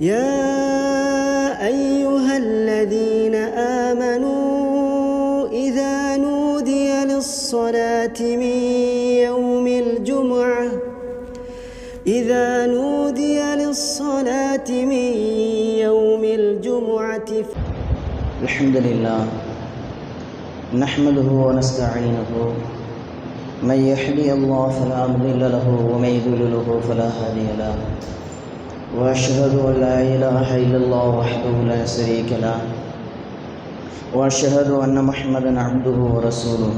يا أيها الذين آمنوا إذا نودي للصلاة من يوم الجمعة الحمد لله نحمده ونستعينه من يهدي الله فلا مضل له ومن يضلل فلا هادي له وأشهد أن لا إله إلا الله وحده لا شريك له وأشهد أن محمدا عبده ورسوله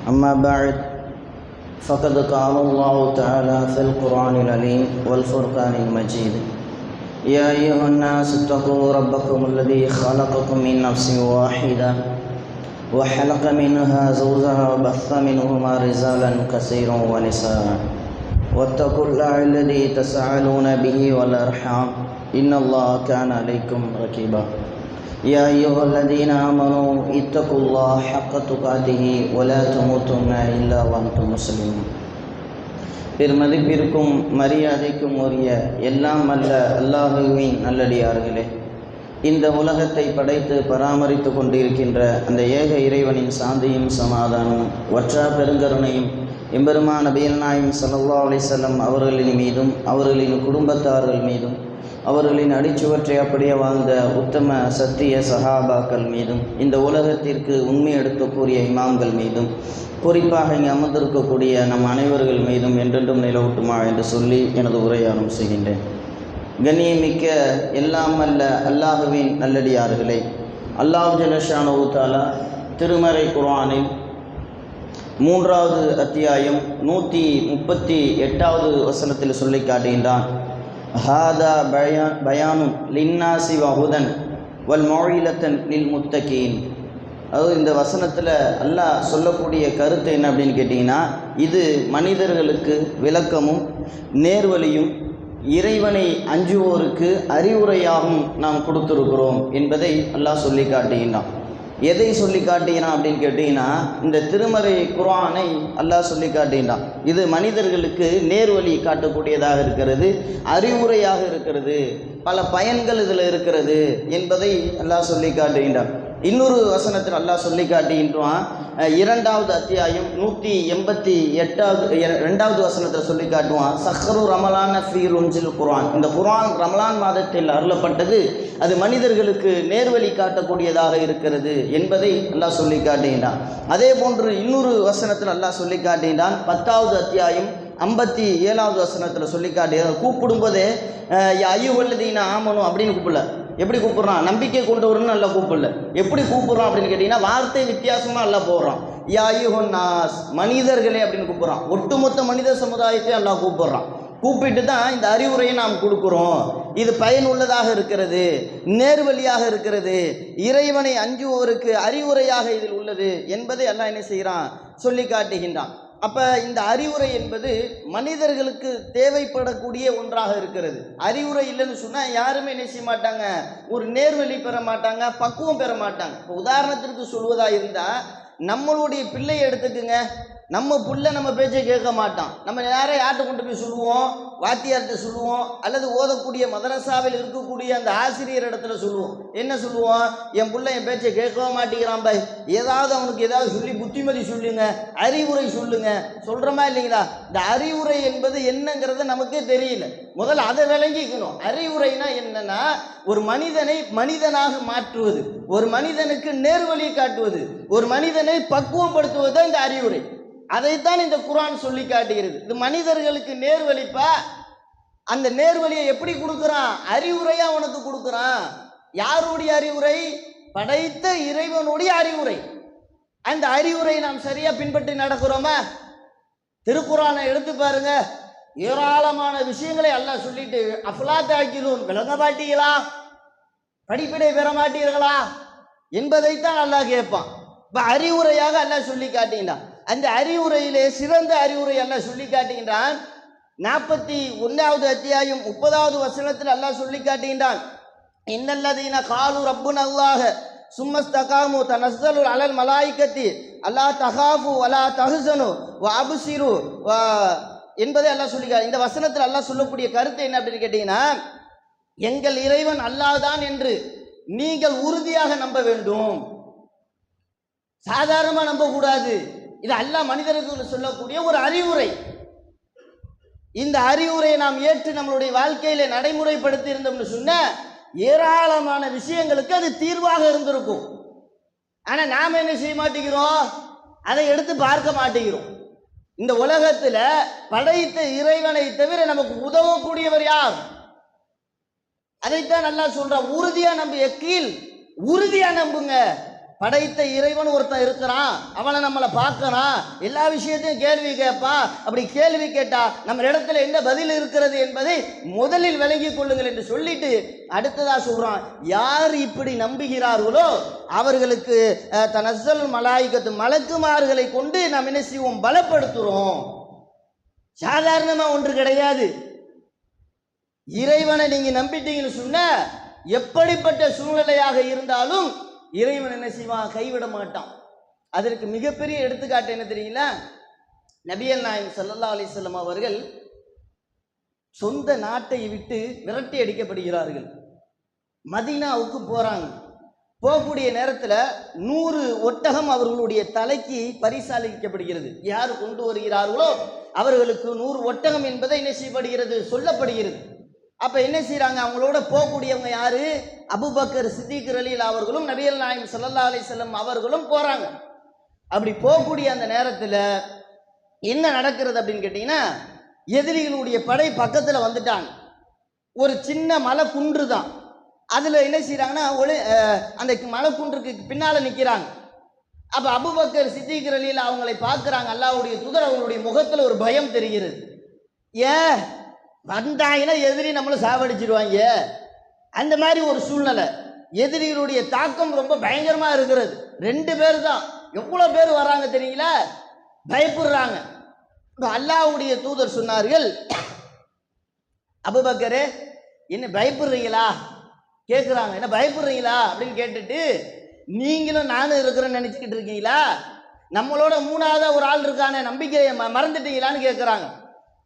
أما بعد فقد قال الله تعالى في القرآن العليم والفرقان المجيد يا أيها الناس اتقوا ربكم الذي خلقكم من نفس واحدة وخلق منها زوجها وبث منهما رجالا كثيرا ونساء واتقوا الله الذي تساءلون به والأرحام إن الله كان عليكم رقيبا يا أيها الذين آمنوا اتقوا الله حق تقاته ولا تموتن إلا وأنتم مسلمون. பெருமதிப்பிற்கும் மரியாதைக்கும் உரிய எல்லாம் அல்ல அல்லாஹுவின் நல்லடியார்களே, இந்த உலகத்தை படைத்து பராமரித்து கொண்டிருக்கின்ற அந்த ஏக இறைவனின் சாந்தியும் சமாதானமும் வற்றா பெருங்கருணையும் எம்பெருமான் நபிகள் நாயகம் ஸல்லல்லாஹு அலைஹி வஸல்லம் அவர்களின் மீதும் அவர்களின் குடும்பத்தார்கள் மீதும் அவர்களின் அடிச்சுவற்றை அப்படியே வாழ்ந்த உத்தம சத்திய சஹாபாக்கள் மீதும் இந்த உலகத்திற்கு உண்மை எடுக்கக்கூடிய இமாம்கள் மீதும் குறிப்பாக இங்கே அமர்ந்திருக்கக்கூடிய நம் அனைவர்கள் மீதும் என்றென்றும் நிலவட்டுமா என்று சொல்லி எனது உரையாடம் செய்கின்றேன். கண்ணியமிக்க எல்லாம் அல்ல அல்லாஹுவின் நல்லடியார்களே, அல்லாஹ் ஜல்லஷானஹு தஆலா திருமறை குர்ஆனில் 3வது அத்தியாயம் 138வது வசனத்தில் சொல்லி காட்டுகின்றான். ஹாதா பயானுன் லின்னாசி வஹுதன் வல் மௌஇலத்தன் லில் முத்தகீன். அதாவது இந்த வசனத்தில் அல்லாஹ் சொல்லக்கூடிய கருத்து என்ன அப்படின்னு கேட்டிங்கன்னா, இது மனிதர்களுக்கு விளக்கமும் நேர்வழியும் இறைவனை அஞ்சுவோருக்கு அறிவுரையாகவும் நாம் கொடுத்துருக்கிறோம் என்பதை அல்லாஹ் சொல்லி காட்டுகின்றான். எதை சொல்லி காட்டுகிறான் அப்படின்னு கேட்டிங்கன்னா, இந்த திருமறை குர்ஆனை அல்லாஹ் சொல்லி காட்டுகின்றான். இது மனிதர்களுக்கு நேர்வழி காட்டக்கூடியதாக இருக்கிறது, அறிவுரையாக இருக்கிறது, பல பயன்கள் இதில் இருக்கிறது என்பதை அல்லாஹ் சொல்லி காட்டுகின்றான். இன்னொரு வசனத்தில் அல்லாஹ் சொல்லி காட்டுகின்றான். 2வது அத்தியாயம் 188வது வசனத்தில் சொல்லி காட்டுவான். சஹ்ரு ரமலான ஃபீ ருன்சில் குர்ஆன். இந்த குர்ஆன் ரமலான் மாதத்தில் அருளப்பட்டது, அது மனிதர்களுக்கு நேர்வழி காட்டக்கூடியதாக இருக்கிறது என்பதை அல்லாஹ் சொல்லி காட்டுகின்றான். அதே போன்று இன்னொரு வசனத்தில் அல்லாஹ் சொல்லி காட்டுகின்றான். 10வது அத்தியாயம் 57வது வசனத்தில் சொல்லி காட்டுகிறான். கூப்பிடும்போதே ஐயுவல்லதீன ஆமனும் அப்படின்னு கூப்பிடல. எப்படி கூப்பிட்றான்? நம்பிக்கை கொண்டு வரணும்னு நல்லா கூப்பிடல. எப்படி கூப்பிட்றான் அப்படின்னு கேட்டிங்கன்னா, வார்த்தை வித்தியாசமாக எல்லாம் போடுறான். யா அய்யுஹன் நாஸ், மனிதர்களே அப்படின்னு கூப்பிட்றான். ஒட்டுமொத்த மனித சமுதாயத்தை எல்லாம் கூப்பிட்றான். கூப்பிட்டு தான் இந்த அறிவுரையை நாம் கொடுக்குறோம், இது பயனுள்ளதாக இருக்கிறது, நேர்வழியாக இருக்கிறது, இறைவனை அஞ்சுவோருக்கு அறிவுரையாக இதில் உள்ளது என்பதை எல்லாம் என்ன செய்கிறான், சொல்லி காட்டுகின்றான். அப்போ இந்த அறிவுரை என்பது மனிதர்களுக்கு தேவைப்படக்கூடிய ஒன்றாக இருக்கிறது. அறிவுரை இல்லைன்னு சொன்னால் யாருமே என்ன செய்ய மாட்டாங்க, ஒரு நேர்வழி பெற மாட்டாங்க, பக்குவம் பெற மாட்டாங்க. இப்போ உதாரணத்திற்கு சொல்வதாக இருந்தால், நம்மளுடைய பிள்ளையை எடுத்துக்குங்க. நம்ம புள்ள நம்ம பேச்சை கேட்க மாட்டான். நம்ம நேரம் யார்கிட்ட கொண்டு போய் சொல்லுவோம்? வாத்தியார்கிட்ட சொல்லுவோம், அல்லது ஓதக்கூடிய மதரசாவில் இருக்கக்கூடிய அந்த ஆசிரியர் இடத்துல சொல்லுவோம். என்ன சொல்லுவோம்? என் புள்ள என் பேச்சை கேட்கவே மாட்டேங்கிறான் பாய், ஏதாவது அவனுக்கு ஏதாவது சொல்லி புத்திமதி சொல்லுங்க, அறிவுரை சொல்லுங்க, சொல்கிறோமா இல்லைங்களா? இந்த அறிவுரை என்பது என்னங்கிறது நமக்கே தெரியல. முதல்ல அதை விளங்கிக்கணும். அறிவுரைனா என்னன்னா, ஒரு மனிதனை மனிதனாக மாற்றுவது, ஒரு மனிதனுக்கு நேர்வழியை காட்டுவது, ஒரு மனிதனை பக்குவப்படுத்துவது தான் இந்த அறிவுரை. அதைத்தான் இந்த குர்ஆன் சொல்லி காட்டுகிறது. இது மனிதர்களுக்கு நேர்வழிப்பா. அந்த நேர்வழியை எப்படி கொடுக்குறான்? அறிவுரையா அவனுக்கு கொடுக்குறான். யாருடைய அறிவுரை? படைத்த இறைவனுடைய அறிவுரை. அந்த அறிவுரை நாம் சரியா பின்பற்றி நடக்கிறோமா? திருக்குர்ஆனை எடுத்து பாருங்க, ஏராளமான விஷயங்களை அல்லாஹ் சொல்லிட்டு, அஃலா தஅகிலூன், விளங்க மாட்டீங்களா, படிப்பினை பெற மாட்டீர்களா என்பதைத்தான் அல்லாஹ் கேட்பான். இப்போ அறிவுரையாக அல்லாஹ் சொல்லி காட்டுகின்றான். அந்த அறிவுரையிலே சிறந்த அறிவுரை அல்லாஹ் சொல்லி காட்டுகின்றான். 41வது அத்தியாயம் 30வது வசனத்தில் அல்லாஹ் சொல்லி காட்டுகின்றான். இன்னல்லதீன காலு ரப்புனல்லாஹ சும்மஸ்தகாமு தனஸ்ஸலு அலல் மலாயிகத்தி அல்லா தகாஃபு வலா தஹ்சனு வ அப்சிரு என்பதை அல்லாஹ் சொல்லிக்கார். இந்த வசனத்தில் அல்லாஹ் சொல்லக்கூடிய கருத்து என்ன அப்படின்னு கேட்டிங்கன்னா, எங்கள் இறைவன் அல்லாஹ் தான் என்று நீங்கள் உறுதியாக நம்ப வேண்டும். சாதாரணமாக நம்பக்கூடாது. இது அல்லாஹ் மனிதர்களுக்கு சொல்லக்கூடிய ஒரு அறிவுரை. இந்த அறிவுரையை நாம் ஏற்று நம்மளுடைய வாழ்க்கையில நடைமுறைப்படுத்தி இருந்தோம்னு சொன்ன ஏராளமான விஷயங்களுக்கு அது தீர்வாக இருந்திருக்கும். ஆனா நாம என்ன செய்ய மாட்டேங்கிறோம்? அதை எடுத்து பார்க்க மாட்டேங்கிறோம். இந்த உலகத்துல படைத்த இறைவனை தவிர நமக்கு உதவக்கூடியவர் யார்? அதைத்தான் நல்லா சொல்றான். உறுதியா நம்பு, எக்கீல் உறுதியா நம்புங்க. படைத்த இறைவன் ஒருத்தன் இருக்கிறான், அவனை நம்மளை பார்க்கறான், எல்லா விஷயத்தையும் கேள்வி கேட்பான். அப்படி கேள்வி கேட்டா நம்ம இடத்துல என்ன பதில் இருக்கிறது என்பதை முதலில் விளங்கிக் கொள்ளுங்கள் என்று சொல்லிட்டு அடுத்ததா சொல்றான், யார் இப்படி நம்புகிறார்களோ அவர்களுக்கு தனஸ்ஸல் மலாயிகத்து மலக்குமார்களை கொண்டு நாம் என்ன செய்வோம்? பலப்படுத்துறோம். சாதாரணமா ஒன்று கிடையாது. இறைவனை நீங்க நம்பிட்டீங்கன்னு சொன்ன எப்படிப்பட்ட சூழ்நிலையாக இருந்தாலும் இறைவன் என்ன செய்வான்? கைவிட மாட்டான். அதற்கு மிகப்பெரிய எடுத்துக்காட்டு என்ன தெரியுங்களா? நபிகள் நாயகம் ஸல்லல்லாஹு அலைஹி வஸல்லம் அவர்கள் சொந்த நாட்டை விட்டு விரட்டி அடிக்கப்படுகிறார்கள். மதீனாவுக்கு போறாங்க. போகக்கூடிய நேரத்தில் 100 ஒட்டகம் அவர்களுடைய தலைக்கு பரிசாலிக்கப்படுகிறது. யார் கொண்டு வருகிறார்களோ அவர்களுக்கு 100 ஒட்டகம் என்பதை என்ன செய்யப்படுகிறது? சொல்லப்படுகிறது. அப்ப என்ன செய்யறாங்க? அவங்களோட போகக்கூடியவங்க யாரு? அபூபக்கர் சித்திக் ரலியல்லாஹு அவர்களும் நபிகள் நாயகம் ஸல்லல்லாஹு அலைஹி வஸல்லம் அவர்களும் போறாங்க. அப்படி போகக்கூடிய அந்த நேரத்தில் என்ன நடக்கிறது அப்படின்னு கேட்டீங்கன்னா, எதிரிகளுடைய படை பக்கத்துல வந்துட்டாங்க. ஒரு சின்ன மலை குன்று தான். அதுல என்ன செய்யறாங்கன்னா, அந்த மலை குன்றுக்கு பின்னால நிக்கிறாங்க. அப்ப அபூபக்கர் சித்திக் ரலியல்லாஹு அவங்களை பார்க்கிறாங்க. அல்லாஹ்வுடைய தூதர் அவங்களுடைய முகத்துல ஒரு பயம் தெரிகிறது. ஏன் வந்தாங்கன்னா எதிரி நம்மளை சாவடிச்சிடுவாங்க, அந்த மாதிரி ஒரு சூழ்நிலை. எதிரிகளுடைய தாக்கம் ரொம்ப பயங்கரமா இருக்கிறது. 2 பேர் தான். எவ்வளவு பேர் வராங்க தெரியுங்களா? பயப்படுறாங்க. அல்லாஹ்வுடைய தூதர் சொன்னார்கள், அபூபக்கரே என்ன பயப்படுறீங்களா கேட்குறாங்க. என்ன பயப்படுறீங்களா அப்படின்னு கேட்டுட்டு, நீங்களும் நானும் இருக்கிறேன்னு நினைச்சுக்கிட்டு இருக்கீங்களா? நம்மளோட 3ஆவதா ஒரு ஆள் இருக்கானே, நம்பிக்கையை மறந்துட்டீங்களான்னு கேட்குறாங்க.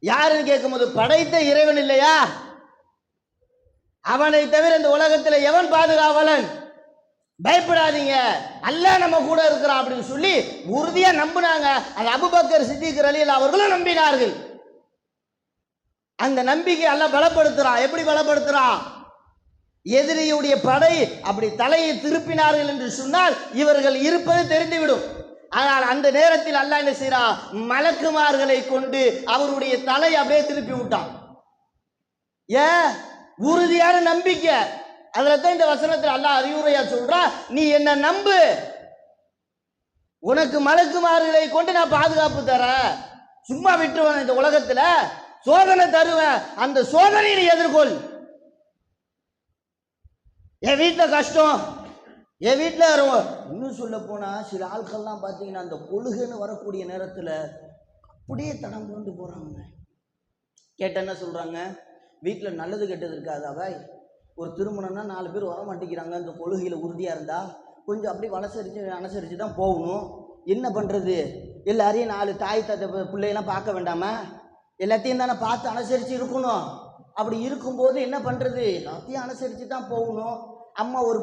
யாருன்னு கேட்கும்போது, படைத்த இறைவன் இல்லையா, அவனை தவிர இந்த உலகத்தில் எவன் பாதுகாவலன்? பயப்படாதீங்க, அல்லாஹ் நம்ம கூட இருக்கிறான் அப்படின்னு சொல்லி உறுதியா நம்பினாங்க. அது அபூபக்கர் சித்திக் ரலியல்லாஹு அவர்களும் நம்பினார்கள். அந்த நம்பிக்கை அல்லாஹ் பலப்படுத்துறான். எப்படி பலப்படுத்துறான்? எதிரியுடைய படை அப்படி தலையை திருப்பினார்கள் என்று சொன்னால் இவர்கள் இருப்பது தெரிந்துவிடும். ஆனால் அந்த நேரத்தில் அல்லாஹ் என்ன செய்றான்? மலக்குமார்களை கொண்டு அவருடைய தலை அப்படியே திருப்பி விட்டான். ஏன்? உறுதியான நம்பிக்கை. அதுல தான் இந்த வசனத்தில் அல்லாஹ் அறிவுரையா சொல்றா, நீ என்ன நம்பு, உனக்கு மலக்குமார்களை கொண்டு நான் பாதுகாப்பு தரேன், சும்மா விட்டுருவேன், இந்த உலகத்துல சோதனை தருவேன், அந்த சோதனையை நீ எதிர்கொள். என் வீட்டில் கஷ்டம், என் வீட்டில் இன்னும் சொல்ல போனா சில ஆட்கள்லாம் பார்த்தீங்கன்னா அந்த கொள்கைன்னு வரக்கூடிய நேரத்தில் அப்படியே தடம் கொண்டு போறாங்க. கேட்ட என்ன சொல்றாங்க? வீட்டில் நல்லது கெட்டது இருக்காதாவை, ஒரு திருமணம்னா 4 பேர் வர மாட்டேங்கிறாங்க, அந்த கொள்கையில் உறுதியாக இருந்தா கொஞ்சம் அப்படி அனுசரித்து தான் போகணும். என்ன பண்ணுறது? எல்லாரையும் 4 தாய் தந்தை பிள்ளையெல்லாம் பார்க்க வேண்டாமா? எல்லாத்தையும் தானே பார்த்து அனுசரித்து இருக்கணும். அப்படி இருக்கும்போது என்ன பண்ணுறது? எல்லாத்தையும் அனுசரித்து தான் போகணும். அம்மா ஒரு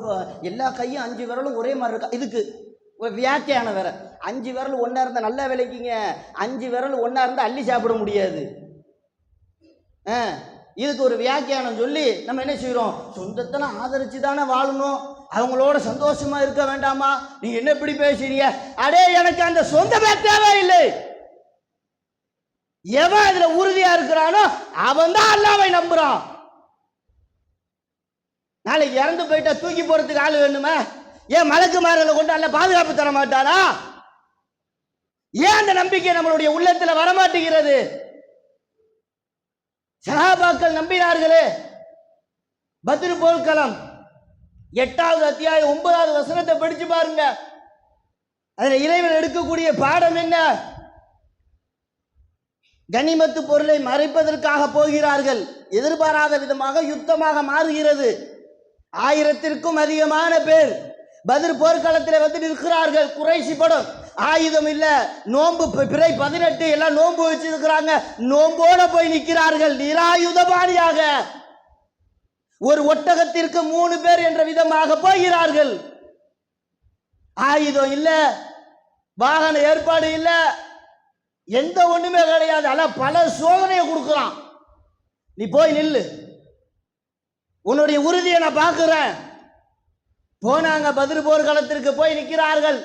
எல்லா கையும் 5 விரலும் ஒரே மாதிரி இருக்கா. இதுக்கு ஒரு வியாக்கியான வேற. 5 விரல் ஒன்றா இருந்தால் நல்லா விளைக்கிங்க, 5 விரல் ஒன்றா இருந்தால் அள்ளி சாப்பிட முடியாது. இதுக்கு ஒரு வியாக்கியானம் சொல்லி நம்ம என்ன செய்கிறோம்? சொந்தத்தில் ஆதரிச்சு தானே வாழணும், அவங்களோட சந்தோஷமா இருக்க வேண்டாமா? நீங்க என்ன இப்படி பேசுறீங்க? அடே, எனக்கு அந்த சொந்தமே தேவையில்லை. எவன் அதுல உறுதியா இருக்கிறானோ அவன் தான் அல்லாஹ்வை நம்புறான். நாளைக்கு இறந்து போயிட்டா தூக்கி போறதுக்கு ஆள் வேணுமா? ஏன் மலக்குமார்களை கொண்டு அல்ல பாதுகாப்பு தர மாட்டானா? ஏன் அந்த நம்பிக்கை நம்மளுடைய உள்ளத்துல வரமாட்டேங்கிறது? சஹாபாக்கள் நம்பினார்களே. பத்ர் போர்க்களம் 8வது அத்தியாயம் 9வது வசனத்தை படிச்சு பாருங்க. அதுல இறைவன் எடுக்கக்கூடிய பாடம் என்ன? கனிமத்து பொருளை மறைப்பதற்காக போகிறார்கள். எதிர்பாராத விதமாக யுத்தமாக மாறுகிறது. 1000த்திற்கும் அதிகமான பேர் பத்ர் போர்க்களத்தில் வந்து நிற்கிறார்கள். குறைஷி படம், ஆயுதம் இல்ல, நோன்பு பிறை 18 எல்லாம் நோன்பு வச்சிருக்கிறாங்க. நோம்போட போய் நிற்கிறார்கள் நிராயுதபாணியாக. ஒரு ஒட்டகத்திற்கு 3 பேர் என்ற விதமாக போகிறார்கள். ஆயுதம் இல்ல, வாகன ஏற்பாடு இல்ல, எந்த ஒண்ணுமே கிடையாது. அல்ல பல சோதனையை கொடுக்கிறான். நீ போய் நில்லு, உன்னுடைய உறுதியை நான் பார்க்கிறேன். போனாங்க, பத்ர் போர்க்களத்திற்கு போய் நிற்கிறார்கள்.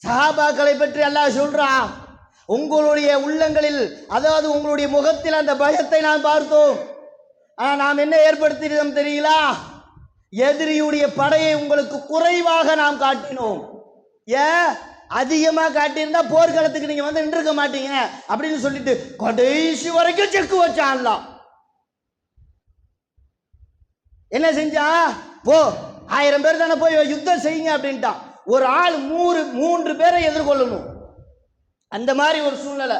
சஹாபாக்களை பற்றி அல்லாஹ் சொல்றான், உங்களுடைய உள்ளங்களில், அதாவது உங்களுடைய முகத்தில் அந்த பயத்தை நான் பார்த்தோம். ஆனா நாம் என்ன ஏற்படுத்தினோம் தெரியுங்களா? எதிரியுடைய படையை உங்களுக்கு குறைவாக நாம் காட்டினோம். ஏன்? அதிகமாக காட்டியிருந்தா போர்க்களத்துக்கு நீங்க வந்து நின்றுக்க மாட்டீங்க அப்படின்னு சொல்லிட்டு கடைசி வரைக்கும் செக்கு வச்சான்லாம். என்ன செஞ்சா? போ, 1000 பேர் தானே, போய் யுத்தம் செய்யுங்க அப்படின்ட்டான். ஒரு ஆள் 3 பேரை எதிர்கொள்ளணும். அந்த மாதிரி ஒரு சூழ்நிலை.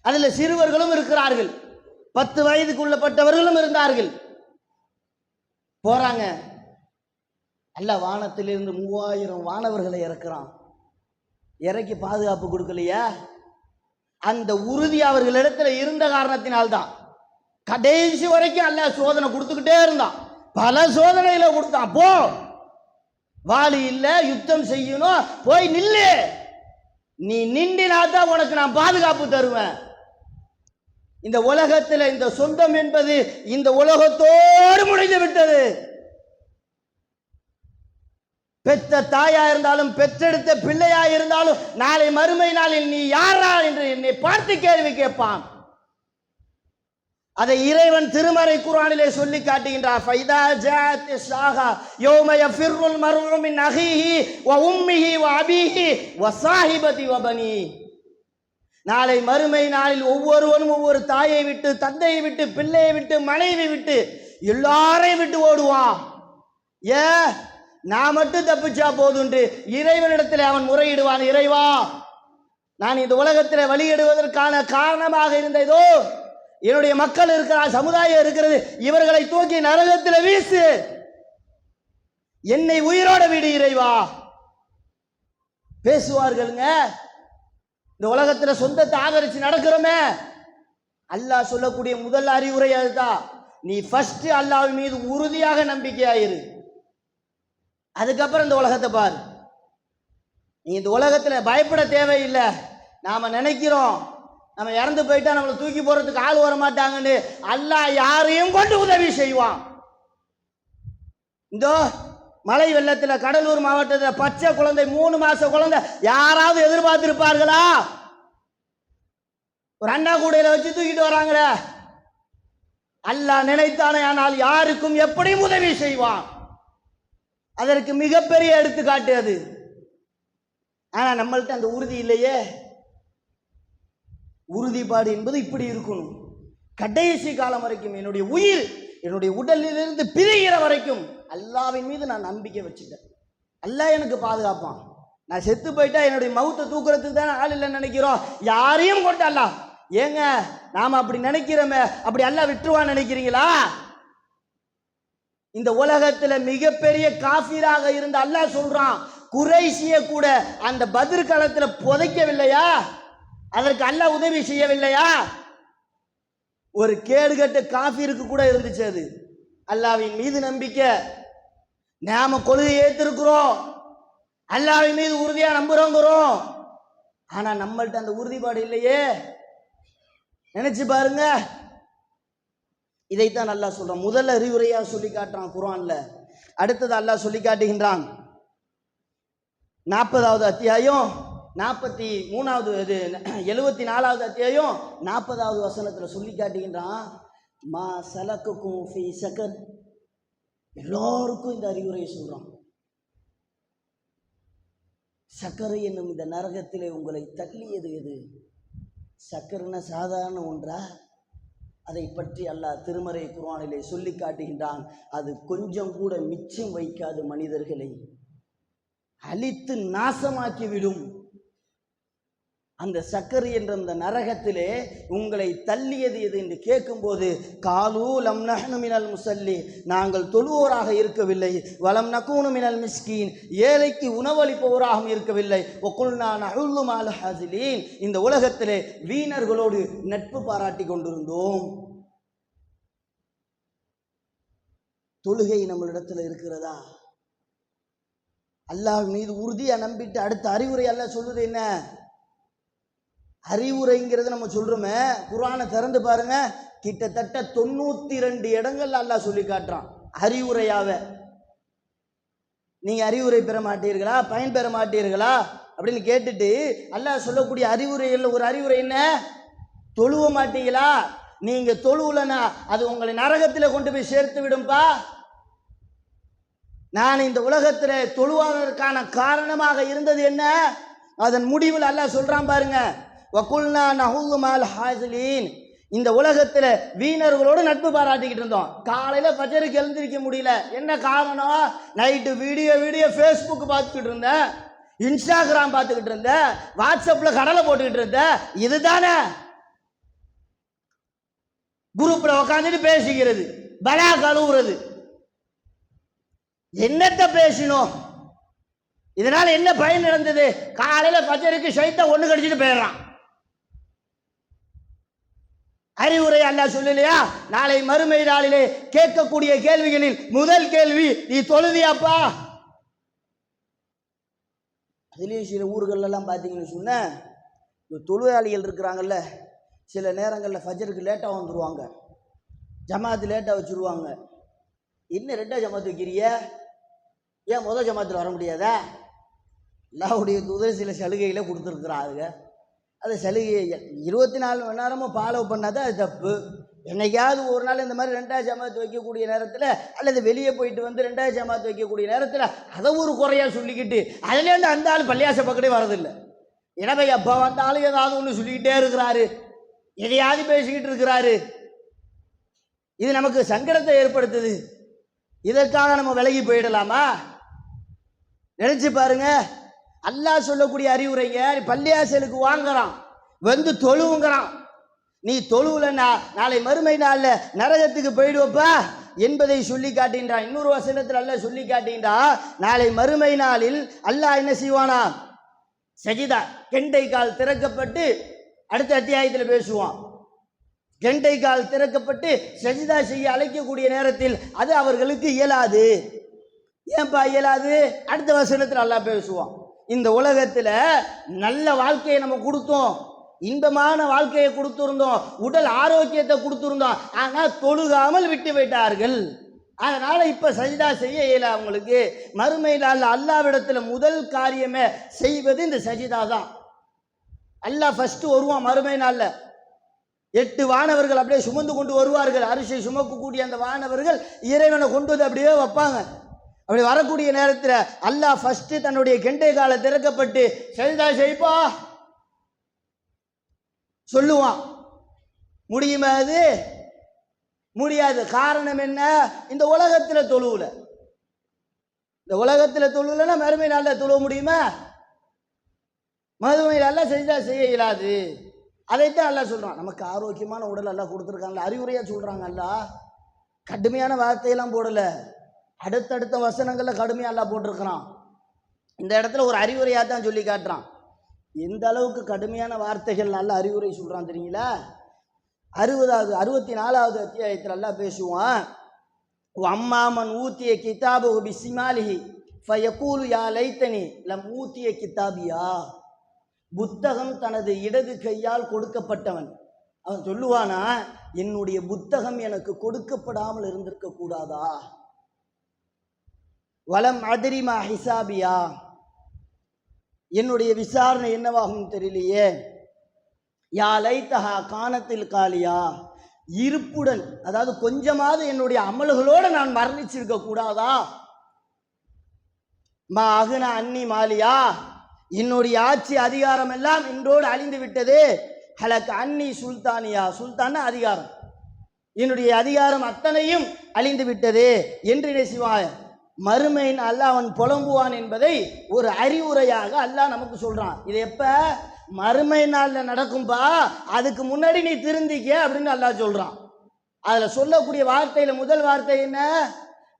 அதுல சிறுவர்களும் இருக்கிறார்கள், 10 வயதுக்குள்ளப்பட்டவர்களும் இருந்தார்கள். போறாங்க. அல்ல வானத்திலிருந்து 3000 வானவர்களை இறக்குறான். இறக்கி பாதுகாப்பு கொடுக்கலையா? அந்த உறுதி அவர்களிடத்துல இருந்த காரணத்தினால்தான் கடைசி வரைக்கும் அல்ல சோதனை கொடுத்துக்கிட்டே இருந்தான். பல சோதனைகளை கொடுத்தான். போ, வாளி இல்ல, யுத்தம் செய்யணும், போய் நில்லு, நீ நின்றினாதான் உனக்கு நான் பாதுகாப்பு தருவேன். இந்த உலகத்தில் இந்த சொந்தம் என்பது இந்த உலகத்தோடு முடிந்து விட்டது. பெற்ற தாயா இருந்தாலும், பெற்றெடுத்த பிள்ளையா இருந்தாலும், நாளை மறுமை நாளில் நீ யாரா என்று என்னை பார்த்து கேள்வி கேட்பான். அதை இறைவன் திருமறை குர்ஆனிலே சொல்லி காட்டுகின்றார். ஃபைதா ஜாஅத் ஷாஹா யௌம யஃபிருல் மர்உ மின் அஹீஹி வ உம்மிஹி வ அபீஹி வ ஸாஹிபதி வ பனி. நாளை மறுமை நாளில் ஒவ்வொருவனும் ஒவ்வொரு தாயை விட்டு, தந்தையை விட்டு, பிள்ளையை விட்டு, மனைவி விட்டு, எல்லாரையும் விட்டு ஓடுவான். ஏன்? நான் மட்டும் தப்பிச்சா போதுண்டு இறைவனிடத்தில் அவன் முறையிடுவான். இறைவா, நான் இந்த உலகத்தில் வழியிடுவதற்கான காரணமாக இருந்த இதோ என்னுடைய மக்கள் இருக்கிறார், சமுதாயம் இருக்கிறது, இவர்களை தூக்கி நரகத்தில் வீசு, என்னை உயிரோட விடு இறைவா. பேசுவார்களுங்க. இந்த உலகத்தில் சொந்தத்தை ஆதரிச்சு நடக்கிறோமே, அல்லாஹ் சொல்லக்கூடிய முதல் அறிவுரை அதுதான். நீ ஃபர்ஸ்ட் அல்லாஹ் மீது உறுதியாக நம்பிக்கையாயிரு, அதுக்கப்புறம் இந்த உலகத்தை பாரு. நீ இந்த உலகத்தில் பயப்பட தேவையில்லை. நாம நினைக்கிறோம் நம்ம இறந்து போயிட்டா நம்மளை தூக்கி போறதுக்கு ஆள் வர மாட்டாங்கன்னு. அல்லாஹ் யாரையும் கொண்டு உதவி செய்வான். இந்த மழை வெள்ளத்தில் கடலூர் மாவட்டத்தில் பச்சை குழந்தை, 3 மாச குழந்தை, யாராவது எதிர்பார்த்திருப்பார்களா? ஒரு அண்ணா கூடையில வச்சு தூக்கிட்டு வராங்களே. அல்லாஹ் நினைத்தானே ஆனால் யாருக்கும் எப்படியும் உதவி செய்வான். அதற்கு மிகப்பெரிய எடுத்துக்காட்டு அது. ஆனா நம்மள்ட்ட அந்த உறுதி இல்லையே. உறுதிப்பாடு என்பது இப்படி இருக்கணும். கடைசி காலம் வரைக்கும் என்னுடைய உயிர் என்னுடைய உடலிலிருந்து பிரிகிற வரைக்கும் அல்லாஹ்வின் மீது நான் நம்பிக்கை வச்சுட்டேன். அல்லாஹ் எனக்கு பாதுகாப்பான். நான் செத்து போயிட்டா என்னுடைய மவுத்தை தூக்குறதுக்கு தானே ஆள் இல்லைன்னு நினைக்கிறோம். யாரையும் கொண்டு அல்லாஹ், ஏங்க நாம அப்படி நினைக்கிறோமே, அப்படி அல்லாஹ் விட்டுருவான்னு நினைக்கிறீங்களா? இந்த உலகத்துல மிகப்பெரிய காஃபிராக இருந்த அல்லாஹ் சொல்றான், குறைஷிய கூட அந்த பத்ர் களத்துல புதைக்கவில்லையா? அதற்கு அல்லாஹ் உதவி செய்யவில்லையா? ஒரு கேடுகட்ட காஃபிருக்கு கூட இருந்துச்சு அது. அல்லாஹ்வின் மீது நம்பிக்கை. நாம கொள்கையை ஏற்றிருக்கிறோம், அல்லாஹ்வின் மீது உறுதியா நம்புறோங்கிறோம். ஆனா நம்மள்ட்ட அந்த உறுதிப்பாடு இல்லையே. நினைச்சு பாருங்க. இதைத்தான் அல்லாஹ் சொல்றான். முதல் அறிவுரையா சொல்லி காட்டுறான் குர்ஆன்ல. அடுத்தது அல்லாஹ் சொல்லி காட்டுகின்றான். 40வது அத்தியாயம் 43வது 74வது அத்தியாயம் 40வது வசனத்துல சொல்லி காட்டுகின்றான். மா சலக்குக்கும் ஃபீ சகர். எல்லாருக்கும் இந்த அறிவுரையை சொல்றான். சக்கரை என்னும் இந்த நரகத்திலே உங்களை தள்ளியது எது? சக்கர்னா சாதாரண ஒன்றா? அதை பற்றி அல்லாஹ் திருமறை குர்ஆனிலே சொல்லி காட்டுகின்றான். அது கொஞ்சம் கூட மிச்சம் வைக்காது, மனிதர்களை அழித்து நாசமாக்கிவிடும். அந்த சக்கரை என்ற அந்த நரகத்திலே உங்களை தள்ளியது எது என்று கேட்கும்போது, காலூ லம் நஹ்னு மினல் முஸல்லி, நாங்கள் தொழுவோராக இருக்கவில்லை, வலம் நகூனு மினல் மிஸ்கீன், ஏழைக்கு உணவளிப்பவராகவும் இருக்கவில்லை, வகுல்னா நஹுல்லு மால் ஹாஸிலீன், இந்த உலகத்திலே வீணர்களோடு நட்பு பாராட்டி கொண்டிருந்தோம். தொழுகை நம்மளிடத்துல இருக்கிறதா? அல்லாஹ் மீது உறுதியா நம்பிட்டு அடுத்த அறிவுரை அல்லாஹ் சொல்லுது என்ன? அறிவுரைங்கிறது நம்ம சொல்றோமே, குர்ஆனை திறந்து பாருங்க, கிட்டத்தட்ட 92 இடங்கள்ல அல்லாஹ் சொல்லி காட்டுறான் அறிவுரையாவ. நீங்க அறிவுரை பெற மாட்டீர்களா, பயன் பெற மாட்டீர்களா அப்படின்னு கேட்டுட்டு அல்லாஹ் சொல்லக்கூடிய அறிவுரைகள்ல ஒரு அறிவுரை என்ன? தொழுவ மாட்டீங்களா? நீங்க தொழுவலனா அது உங்களை நரகத்தில் கொண்டு போய் சேர்த்து விடும்பா. நான் இந்த உலகத்தில் தொழுவாதற்கான காரணமாக இருந்தது என்ன? அதன் முடிவில் அல்லாஹ் சொல்றான் பாருங்க, வகுல்னா நஹூது மால் ஹாஸிலீன். இந்த உலகத்தில் வீணர்களோடு நட்பு பாராட்டிக்கிட்டு இருந்தோம். காலையில் ஃபஜருக்கு எழுந்திருக்க முடியல. என்ன காரணம்? நைட்டு வீடியோ ஃபேஸ்புக் பார்த்துக்கிட்டு இருந்தேன், இன்ஸ்டாகிராம் பார்த்துக்கிட்டு இருந்தேன், வாட்ஸ்அப்பில் கடலை போட்டுக்கிட்டு இருந்தேன். இதுதானே குரூப்பில் உட்காந்துட்டு பேசிக்கிறது, பலா கழுவுறது. என்னத்தை பேசினோம்? இதனால என்ன பயன் நடந்தது? காலையில் ஃபஜருக்கு ஷைத்தான் ஒன்று கடிச்சிட்டு போயிடுறான். அறிவுரை அல்லாஹ் சொல்லலையா? நாளை மறுமை நாளிலே கேட்கக்கூடிய கேள்விகளில் முதல் கேள்வி, நீ தொழுதியாப்பா? அதுலேயும் சில ஊர்களெல்லாம் பார்த்தீங்கன்னு சொன்ன, இந்த தொழுவாளிகள் இருக்கிறாங்கல்ல, சில நேரங்களில் ஃபஜருக்கு லேட்டாக வந்துடுவாங்க, ஜமாத்து லேட்டாக வச்சுருவாங்க. இன்னும் 2 ஜமாத்து வைக்கிறிய, ஏன் முதல் ஜமாத்தில் வர முடியாதா? அல்லாஹ்வுடைய தூதர் சில சலுகைகளை கொடுத்துருக்குறாங்க. அது சலுகை 24 மணி நேரமும் ஃபாலோ பண்ணாதான் அது தப்பு. என்னைக்காவது ஒரு நாள் இந்த மாதிரி 2வது ஜமாத்து வைக்கக்கூடிய நேரத்தில் அல்லது வெளியே போயிட்டு வந்து 2வது ஜமாத்து வைக்கக்கூடிய நேரத்தில் அதை ஒரு குறையாக சொல்லிக்கிட்டு அதுலேருந்து அந்த ஆள் பள்ளியாச பக்கத்தே வரதில்லை. எனவே எப்போ வந்தாலும் ஏதாவது ஒன்று சொல்லிக்கிட்டே இருக்கிறாரு, எதையாவது பேசிக்கிட்டு இருக்கிறாரு. இது நமக்கு சங்கடத்தை ஏற்படுத்துது. இதற்காக நம்ம விலகி போயிடலாமா? நினைச்சு பாருங்க. அல்லாஹ் சொல்லக்கூடிய அறிவுரைங்க, பள்ளியாசலுக்கு வாங்குறான், வந்து தொழுவுங்கிறான். நீ தொழுவுலன்னா நாளை மறுமை நாளில் நரகத்துக்கு போயிடுவப்பா என்பதை சொல்லி காட்டுகின்றான். இன்னொரு வசனத்தில் அல்லாஹ் சொல்லி காட்டுகின்றான், நாளை மறுமை நாளில் அல்லாஹ் என்ன செய்வானா? சஜிதா, கெண்டை கால் திறக்கப்பட்டு, அடுத்த அத்தியாயத்தில் பேசுவான், கெண்டை கால் திறக்கப்பட்டு சஜிதா செய்ய அழைக்கக்கூடிய நேரத்தில் அது அவர்களுக்கு இயலாது. ஏன்பா இயலாது? அடுத்த வசனத்தில் அல்லாஹ் பேசுவான். இந்த உலகத்தில் நல்ல வாழ்க்கையை நம்ம கொடுத்தோம், இன்பமான வாழ்க்கையை கொடுத்துருந்தோம், உடல் ஆரோக்கியத்தை கொடுத்துருந்தோம், ஆனால் தொழுகாமல் விட்டு விட்டார்கள். அதனால இப்ப சஜிதா செய்ய இயல அவங்களுக்கு. மறுமை நாள் அல்லாஹ்விடத்தில் முதல் காரியமே செய்வது இந்த சஜிதா தான். அல்லாஹ் ஃபர்ஸ்ட் வருவான் மறுமை நாள்ல. 8 வானவர்கள் அப்படியே சுமந்து கொண்டு வருவார்கள். அரிசி சுமக்கக்கூடிய அந்த வானவர்கள் இறைவனை கொண்டு வந்து அப்படியே வைப்பாங்க. அப்படி வரக்கூடிய நேரத்தில் அல்லாஹ் ஃபர்ஸ்ட் தன்னுடைய கெண்டை காலை திறக்கப்பட்டு சஜிதா செய்ப்பா சொல்லுவான். முடியுமா? அது முடியாது. காரணம் என்ன? இந்த உலகத்தில் தொழுவுல. இந்த உலகத்தில் தொழுவுலன்னா மறுமை நாளில் தொழுவ முடியுமா? மறுமை நாளில் சஜிதா செய்ய இயலாது. அதைத்தான் அல்லாஹ் சொல்றான். நமக்கு ஆரோக்கியமான உடல் எல்லாம் கொடுத்துருக்காங்கல்ல, அறிவுரையா சொல்றாங்க. அல்லாஹ் கடுமையான வார்த்தையெல்லாம் போடல, அடுத்தடுத்த வசனங்கள்ல கடுமையா அல்லாஹ் போட்டிருக்கிறான். இந்த இடத்துல ஒரு அறிவுரையா தான் சொல்லி காட்டுறான். எந்த அளவுக்கு கடுமையான வார்த்தைகள் நல்ல அறிவுரை சொல்றான் தெரியுங்களா? 64வது அத்தியாயத்தில் அல்லாஹ் பேசுவான், அம்மாமன் ஊத்திய கிதாபு பிசிமாலிஹி ஃபயகூலு யா லைத்தனி லம் ஊத்திய கிதாபியா. புத்தகம் தனது இடது கையால் கொடுக்கப்பட்டவன் அவன் சொல்லுவானா, என்னுடைய புத்தகம் எனக்கு கொடுக்கப்படாமல் இருந்திருக்க கூடாதா? வலம் அதிரிமா ஹிசாபியா, என்னுடைய விசாரணை என்னவாகும் தெரியலையே. யா லைத்தஹா கானத்தில் காலியா, இருப்புடன், அதாவது கொஞ்சமாவது என்னுடைய அமல்களோடு நான் மரணிச்சிருக்க கூடாதா? மா அகுனா அன்னி மாலியா, என்னுடைய ஆட்சி அதிகாரம் எல்லாம் இன்றோடு அழிந்து விட்டது. ஹலக் அன்னி சுல்தானியா, சுல்தான அதிகாரம், என்னுடைய அதிகாரம் அத்தனையும் அழிந்து விட்டது என்று நினைச்சுவான். மறுமை அல்லாஹ் அவன் புலம்புவான் என்பதை ஒரு அறிவுரையாக அல்லாஹ் நமக்கு சொல்றான். இது எப்ப? மறுமை நாளில் நடக்கும்பா, அதுக்கு முன்னாடி நீ திருந்திக்க அப்படின்னு அல்லாஹ் சொல்றான். அதுல சொல்லக்கூடிய வார்த்தையில முதல் வார்த்தை என்ன?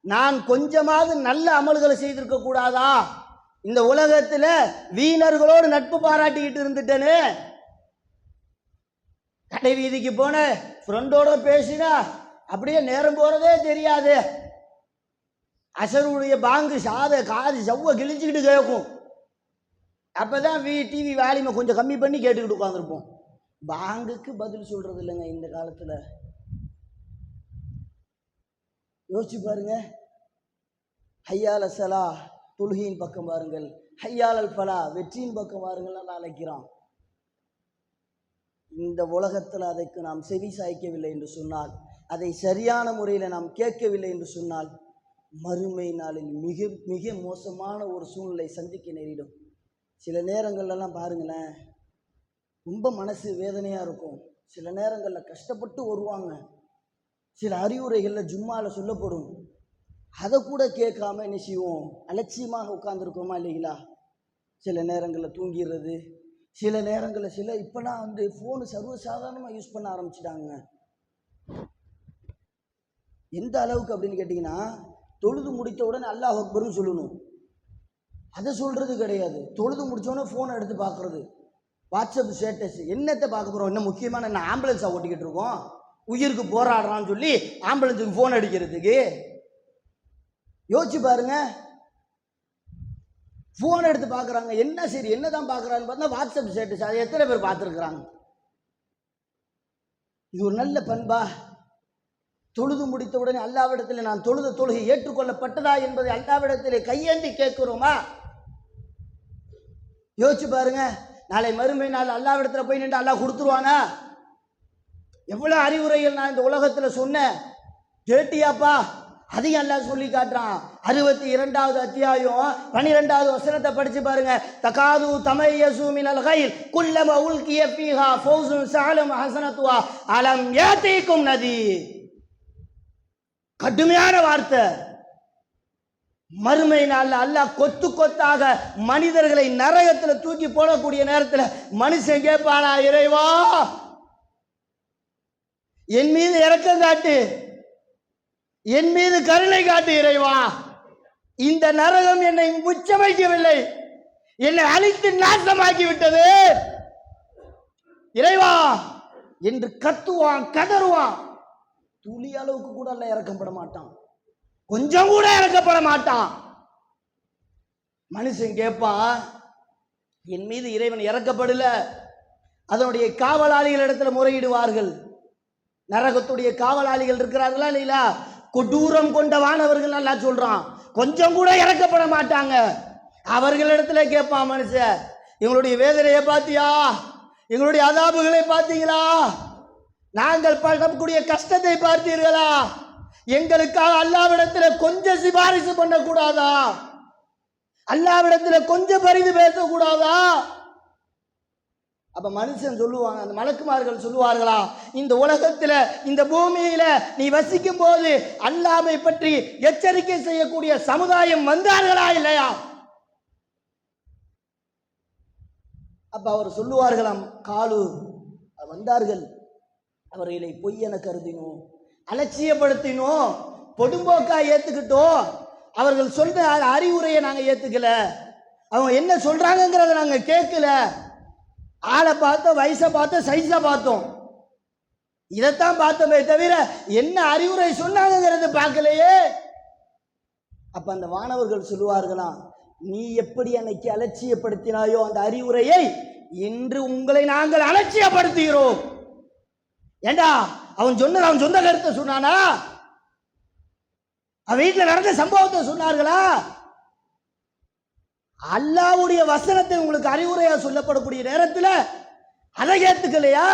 நான் கொஞ்சமாவது நல்ல அமல்களை செய்திருக்க கூடாதா? இந்த உலகத்துல வீணர்களோடு நட்பு பாராட்டிக்கிட்டு இருந்துட்டேன்னு, கடை வீதிக்கு போன ஃப்ரெண்டோட பேசினா அப்படியே நேரம் போறதே தெரியாது. அசருடைய பாங்கு காது செவ்வ கிழிச்சிக்கிட்டு கேட்கும். அப்போதான் டிவி வால்யூமை கொஞ்சம் கம்மி பண்ணி கேட்டுக்கிட்டு உட்காந்துருப்போம். பாங்குக்கு பதில் சொல்கிறது இல்லைங்க இந்த காலத்தில். யோசிச்சு பாருங்க. ஹையால் சலா தொழுகையின் பக்கம் பாருங்கள், ஹையால் அல் ஃபலா வெற்றியின் பக்கம் பாருங்கள் நல்லா அழைக்கிறான். இந்த உலகத்தில் அதற்கு நாம் செவி சாய்க்கவில்லை என்று சொன்னால், அதை சரியான முறையில் நாம் கேட்கவில்லை என்று சொன்னால், மறுமை நாளில் மிக மிக மோசமான ஒரு சூழ்நிலை சந்திக்க நேரிடும். சில நேரங்கள்லாம் பாருங்களேன், ரொம்ப மனசு வேதனையாக இருக்கும். சில நேரங்களில் கஷ்டப்பட்டு வருவாங்க. சில அறிவுரைகளில் ஜும்மாவில் சொல்லப்படும். அதை கூட கேட்காம என்ன செய்வோம், அலட்சியமாக உட்காந்துருக்கோமா இல்லைங்களா? சில நேரங்களில் தூங்கிடுறது, சில நேரங்களில் இப்போலாம் ஃபோனு சர்வசாதாரணமாக யூஸ் பண்ண ஆரம்பிச்சிட்டாங்க. எந்த அளவுக்கு அப்படின்னு கேட்டிங்கன்னா, தொழுது முடித்த உடனே அல்லாஹ் அக்பர்னு சொல்லணும். அதை சொல்கிறது கிடையாது. தொழுது முடித்தோடனே ஃபோனை எடுத்து பார்க்குறது, வாட்ஸ்அப் ஸ்டேட்டஸ். என்னத்தை பார்க்க போகிறோம்? இன்னும் முக்கியமான என்ன ஆம்புலன்ஸாக ஓட்டிக்கிட்டு இருக்கோம், உயிருக்கு போராடுறான்னு சொல்லி ஆம்புலன்ஸுக்கு ஃபோன் அடிக்கிறதுக்கு. யோசிச்சு பாருங்க. ஃபோன் எடுத்து பார்க்குறாங்க. என்ன சரி என்ன தான் பார்க்குறான்னு பார்த்தா வாட்ஸ்அப் ஸ்டேட்டஸ். அதை எத்தனை பேர் பார்த்துருக்குறாங்க? இது ஒரு நல்ல பண்பா? தொழுது முடித்த உடனே அல்லாவிடத்தில் நான் தொழுத தொழுகை ஏற்றுக்கொள்ளப்பட்டதா என்பதை அல்லாவிடத்தில் கையேந்தி கேட்கிறோமா? யோசிச்சு பாருங்க. நாளை மறுமை நாள் அல்லாவிடத்தில் போய் நின்று அல்லாஹ் கொடுத்துருவானா? எவ்வளோ அறிவுரைகள் நான் இந்த உலகத்தில் சொன்னேன், கேட்டியாப்பா? அதையும் அல்லாஹ் சொல்லி காட்டுறான். 62வது அத்தியாயம் 12வது வசனத்தை படிச்சு பாருங்க. தகாது தமையசு மினல் கைல் குல்லம உல்கிய ஃபீஹா ஃபௌஸுன் ஸஅலம் ஹஸனத்துஹா அலம் யாதீக்கும் நதீர். கடுமையான வார்த்தை. மறுமை நாளில் அல்லாஹ் கொத்து கொத்தாக மனிதர்களை நரகத்தில் தூக்கி போடக்கூடிய நேரத்தில் மனுஷன் கேட்பானா, இறைவா என் மீது இரக்கம் காட்டு, என் மீது கருணை காட்டு இறைவா, இந்த நரகம் என்னை உச்சமைக்கவில்லை, என்னை அழித்து நாசமாக்கி விட்டது இறைவா என்று கத்துவான், கதறுவான். துளி அளவுக்கு கூட அல்ல இறக்கப்பட மாட்டான், கொஞ்சம் கூட இறக்கப்பட மாட்டான். மனுஷன் கேட்பான், என் மீது இறைவன் இறக்கப்படல. அதனுடைய காவலாளிகள் இடத்துல முறையிடுவார்கள். நரகத்துடைய காவலாளிகள் இருக்கிறார்களா இல்லையா? கொடூரம் கொண்ட வானவர்கள் நல்லா சொல்றான், கொஞ்சம் கூட இறக்கப்பட மாட்டாங்க. அவர்களிடத்துல கேட்பான் மனுஷன், எங்களுடைய வேதனையை பார்த்தியா, எங்களுடைய அதாபுகளை பார்த்தீங்களா, நாங்கள் படக்கூடிய கஷ்டத்தை பார்த்தீர்களா, எங்களுக்காக அல்லாவிடத்தில் கொஞ்சம் சிபாரிசு பண்ணக்கூடாதா, அல்லாவிடத்தில் கொஞ்சம் பரிந்து பேசக்கூடாதா? அப்ப மனுஷன் சொல்லுவாங்க, அந்த மலக்குமார்கள் சொல்லுவார்களா, இந்த உலகத்தில் இந்த பூமியில நீ வசிக்கும் போது அல்லாஹ்வை பற்றி எச்சரிக்கை செய்யக்கூடிய சமுதாயம் வந்தார்களா இல்லையா? அப்ப அவர் சொல்லுவார்களாம், காலு வந்தார்கள், அவர்களை பொய்யென கருதினோம், அலட்சியப்படுத்தினோம், பொடும்போக்கா ஏத்துக்கிட்டோம், அவர்கள் சொல்ற அறிவுரையை நாங்க ஏத்துக்கல, அவங்க என்ன சொல்றாங்கிறத நாங்க கேட்கல, ஆளை பார்த்தோம், வயசை பார்த்தோம், சைஸை பார்த்தோம், இதைத்தான் பார்த்தோமே தவிர என்ன அறிவுரை சொன்னாங்கிறது பார்க்கலையே. அப்ப அந்த வானவர்கள் சொல்லுவார்களாம், நீ எப்படி அன்னைக்கு அலட்சியப்படுத்தினாயோ அந்த அறிவுரையை இன்று உங்களை நாங்கள் அலட்சியப்படுத்துகிறோம். ஏண்டா அவன் சொன்னது அவன் சொந்த கருத்தை சொன்னானா? அவன் வீட்டில் நடந்த சம்பவத்தை சொன்னார்களா? அல்லாஹ்வுடைய வசனத்தை உங்களுக்கு அறிவுரையா சொல்லப்படக்கூடிய நேரத்தில் அதை ஏத்துக்கலையா?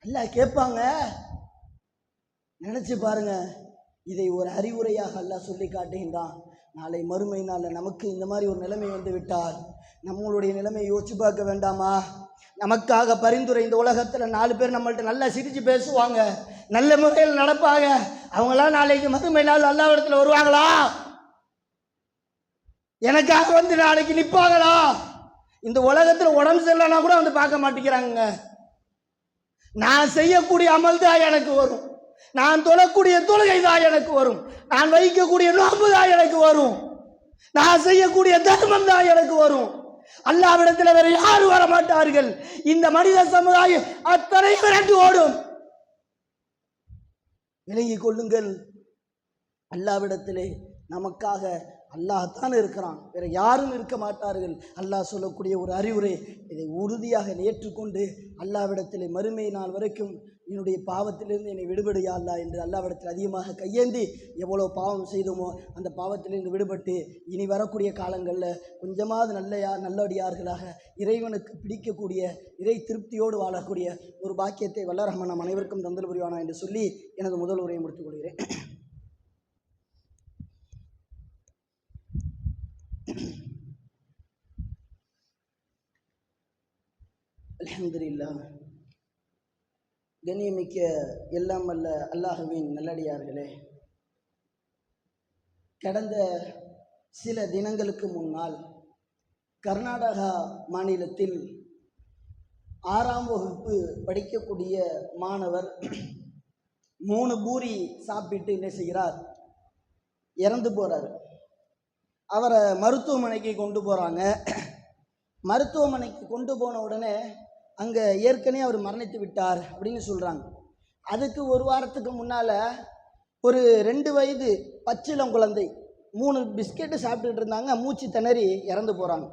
அல்லாஹ் கேட்பாங்க. நினைச்சு பாருங்க, இதை ஒரு அறிவுரையாக அல்லாஹ் சொல்லி காட்டுகின்றான். நாளை மறுமை நாளில் நமக்கு இந்த மாதிரி ஒரு நிலைமை வந்து விட்டால் நம்மளுடைய நிலைமையை யோசிச்சு பார்க்க வேண்டாமா? நமக்காக பரிந்துரை இந்த உலகத்தில் 4 பேர் நம்மள்ட்ட நல்லா சிரிச்சு பேசுவாங்க, நல்ல முறையில் நடப்பாங்க, அவங்களாம் நாளைக்கு மறுமை நாள் அல்லாஹ்விடத்தில் வருவாங்களா? எனக்காக வந்து நாளைக்கு நிற்பாங்களா? இந்த உலகத்தில் உடம்பு சரியில்லைனா கூட வந்து பார்க்க மாட்டேங்கிறாங்க. நான் செய்யக்கூடிய அமல் தான் எனக்கு வரும், நான் தொழக்கூடிய தொழுகை தான் எனக்கு வரும், நான் வைக்கக்கூடிய நோன்பு தான் எனக்கு வரும், நான் செய்யக்கூடிய தர்மம் தான் எனக்கு வரும். அல்லாஹ்விடத்தில் வேற யாரும் வர மாட்டார்கள். இந்த மனித சமுதாயம் அத்தனை விரண்டு ஓடும். விளங்கிக் கொள்ளுங்கள், அல்லாஹ்விடத்திலே நமக்காக அல்லாஹ்தான் இருக்கிறான், வேறு யாரும் இருக்க மாட்டார்கள். அல்லாஹ் சொல்லக்கூடிய ஒரு அறிவுரை, இதை உறுதியாக ஏற்றுக்கொண்டு அல்லாஹ்விடத்தில் மறுமை நாள் வரைக்கும் என்னுடைய பாவத்திலிருந்து என்னை விடுபடுயா அல்லாஹ் என்று அல்லாஹ்விடத்தில் அதிகமாக கையேந்தி எவ்வளோ பாவம் செய்தோமோ அந்த பாவத்திலிருந்து விடுபட்டு இனி வரக்கூடிய காலங்களில் கொஞ்சமாவது நல்லடியார்களாக இறைவனுக்கு பிடிக்கக்கூடிய இறை திருப்தியோடு வாழக்கூடிய ஒரு பாக்கியத்தை வல்ல ரஹ்மான் நம் அனைவருக்கும் தந்தல் புரிவானா என்று சொல்லி எனது முதல் உரையை முடித்துக் கொள்கிறேன். அல்ஹம்துலில்லாஹ். கண்ணியமிக்க எல்லாம் வல்ல அல்லாஹ்வின் நல்லடியார்களே, கடந்த சில தினங்களுக்கு முன்னால் கர்நாடகா மாநிலத்தில் 6ஆம் வகுப்பு படிக்கக்கூடிய மாணவர் 3 பூரி சாப்பிட்டு என்ன செய்கிறார், இறந்து போகிறார். அவரை மருத்துவமனைக்கு கொண்டு போகிறாங்க. மருத்துவமனைக்கு கொண்டு போன உடனே அங்கே ஏற்கனவே அவர் மரணித்து விட்டார் அப்படின்னு சொல்கிறாங்க. அதுக்கு ஒரு வாரத்துக்கு முன்னால் ஒரு 2 வயது பச்சிளம் குழந்தை 3 பிஸ்கெட்டு சாப்பிட்டுட்டு இருந்தாங்க, மூச்சு திணறி இறந்து போகிறாங்க.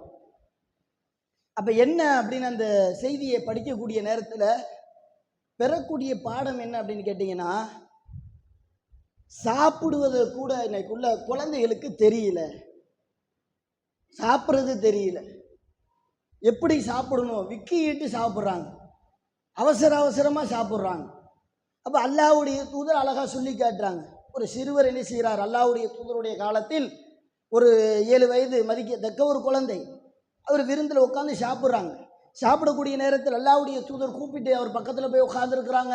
அப்போ என்ன அப்படின்னு அந்த செய்தியை படிக்கக்கூடிய நேரத்தில் பெறக்கூடிய பாடம் என்ன அப்படின்னு கேட்டிங்கன்னா, சாப்பிடுவது கூட இன்னைக்குள்ள குழந்தைகளுக்கு தெரியல, சாப்பிட்றது தெரியல, எப்படி சாப்பிடணும் விக்கிட்டு சாப்பிட்றாங்க, அவசரமாக சாப்பிட்றாங்க. அப்போ அல்லாஹ்வுடைய தூதர் அழகாக சொல்லி காட்டுறாங்க. ஒரு சிறுவர் என்ன செய்கிறார், அல்லாஹ்வுடைய தூதருடைய காலத்தில் ஒரு 7 வயது மதிக்கத்தக்க ஒரு குழந்தை அவர் விருந்தில் உட்காந்து சாப்பிட்றாங்க. சாப்பிடக்கூடிய நேரத்தில் அல்லாஹ்வுடைய தூதர் கூப்பிட்டு அவர் பக்கத்தில் போய் உட்காந்துருக்குறாங்க.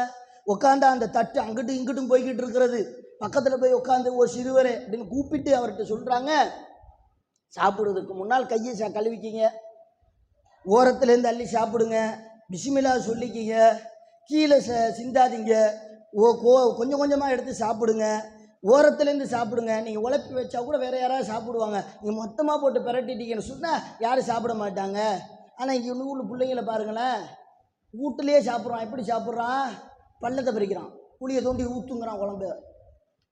உட்காந்தா அந்த தட்டு அங்கிட்டும் இங்கிட்டும் போய்கிட்டு இருக்கிறது. பக்கத்தில் போய் உட்காந்து ஒரு சிறுவரே அப்படின்னு கூப்பிட்டு அவர்கிட்ட சொல்கிறாங்க, சாப்பிடுவதற்கு முன்னால் கையை கழுவிக்கிங்க, ஓரத்துலேருந்து அள்ளி சாப்பிடுங்க, பிஸ்மில்லா சொல்லிக்கிங்க, கீழே சிந்தாதீங்க, கொஞ்சம் கொஞ்சமாக எடுத்து சாப்பிடுங்க, ஓரத்துலேருந்து சாப்பிடுங்க. நீங்கள் உழைப்பி வச்சா கூட வேறு யாராவது சாப்பிடுவாங்க, நீங்கள் மொத்தமாக போட்டு பிரட்டிட்டீங்கன்னு சொன்னால் யாரும் சாப்பிட மாட்டாங்க. ஆனால் இங்கே நூறு பிள்ளைங்களை பாருங்களேன், வீட்டிலேயே சாப்பிட்றான். எப்படி சாப்பிட்றான், பள்ளத்தை பறிக்கிறான், புளியை தோண்டி ஊற்றுங்கிறான் குழம்பு.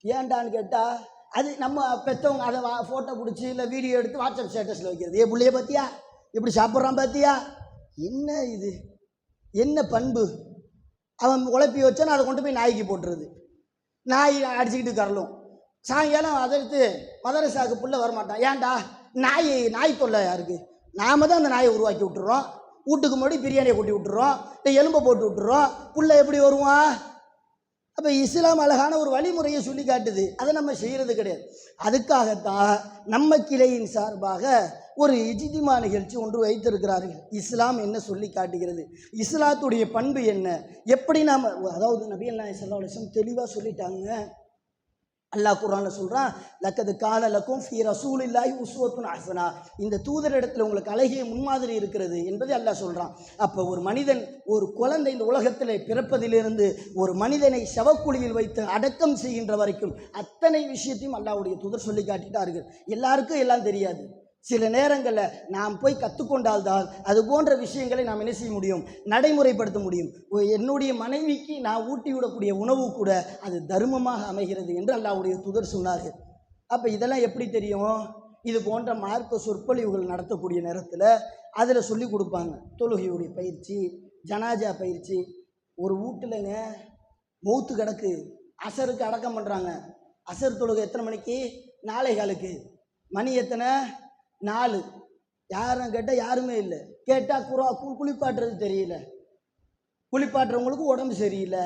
ஏன்டான்னு கேட்டால் அது நம்ம பெற்றவங்க அதை ஃபோட்டோ பிடிச்சி இல்லை வீடியோ எடுத்து வாட்ஸ்அப் ஸ்டேட்டஸில் வைக்கிறது. பிள்ளைய பார்த்தியா எப்படி சாப்பிட்றான் பார்த்தியா, என்ன இது, என்ன பண்பு. அவன் உழைப்பி வச்சானா அதை கொண்டு போய் நாய்க்கு போட்டுருது, நாய் அடிச்சுக்கிட்டு கரலும். சாயங்காலம் அதை எடுத்து மதரசாவுக்கு புள்ள வரமாட்டான். ஏன்டா, நாய் தொல்லை யாருக்கு, நாம தான் அந்த நாயை உருவாக்கி விட்டுறோம். வீட்டுக்கு முன்னாடி பிரியாணியை கொட்டி விட்டுறோம், இல்லை எலும்பை போட்டு விட்டுறோம், புள்ள எப்படி வருவான். அப்போ இஸ்லாம் அழகான ஒரு வழிமுறையை சொல்லி காட்டுது, அதை நம்ம செய்கிறது கிடையாது. அதுக்காகத்தான் நம்ம கிளையின் சார்பாக ஒரு இஜ்திமா நிகழ்ச்சி ஒன்று வைத்திருக்கிறார்கள். இஸ்லாம் என்ன சொல்லி காட்டுகிறது, இஸ்லாத்துடைய பண்பு என்ன, எப்படி நாம், அதாவது நபிகள் நாயகம் ஸல்லல்லாஹு அலைஹி வஸல்லம் தெளிவாக சொல்லிட்டாங்க. அல்லாஹ் குர்ஆன்ல சொல்கிறான், லக்கது கான லக்கும் ஃபீ ரசூலில்லாஹி உஸ்வத்துன் ஹஸனா, இந்த தூதரிடத்தில் உங்களுக்கு அழகிய முன்மாதிரி இருக்கிறது என்பதை அல்லாஹ் சொல்கிறான். அப்போ ஒரு மனிதன், ஒரு குழந்தை இந்த உலகத்தில் பிறப்பதிலிருந்து ஒரு மனிதனை சவக்குழியில் வைத்து அடக்கம் செய்கின்ற வரைக்கும் அத்தனை விஷயத்தையும் அல்லாஹ்வுடைய தூதர் சொல்லி காட்டிட்டார்கள். எல்லாருக்கும் எல்லாம் தெரியாது. சில நேரங்களில் நாம் போய் கற்றுக்கொண்டால்தான் அது போன்ற விஷயங்களை நாம் என்ன செய்ய முடியும், நடைமுறைப்படுத்த முடியும். என்னுடைய மனைவிக்கு நான் ஊட்டி விடக்கூடிய உணவு கூட அது தர்மமாக அமைகிறது என்று அல்லாஹ்வுடைய தூதர் சொன்னார்கள். அப்போ இதெல்லாம் எப்படி தெரியும், இது போன்ற மார்க்க சொற்பொழிவுகள் நடத்தக்கூடிய நேரத்தில் அதில் சொல்லி கொடுப்பாங்க. தொழுகையுடைய பயிற்சி, ஜனாஜா பயிற்சி. ஒரு வீட்டிலங்க மௌத்து கிடக்கு, அசருக்கு அடக்கம் பண்ணுறாங்க. அசர் தொழுகை எத்தனை மணிக்கு, 4:15. மணி எத்தனை, 4. யாரும் கேட்டால் யாருமே இல்லை. கேட்டால் குளிப்பாட்டுறது தெரியல, குளிப்பாட்டுறவங்களுக்கு உடம்பு சரியில்லை.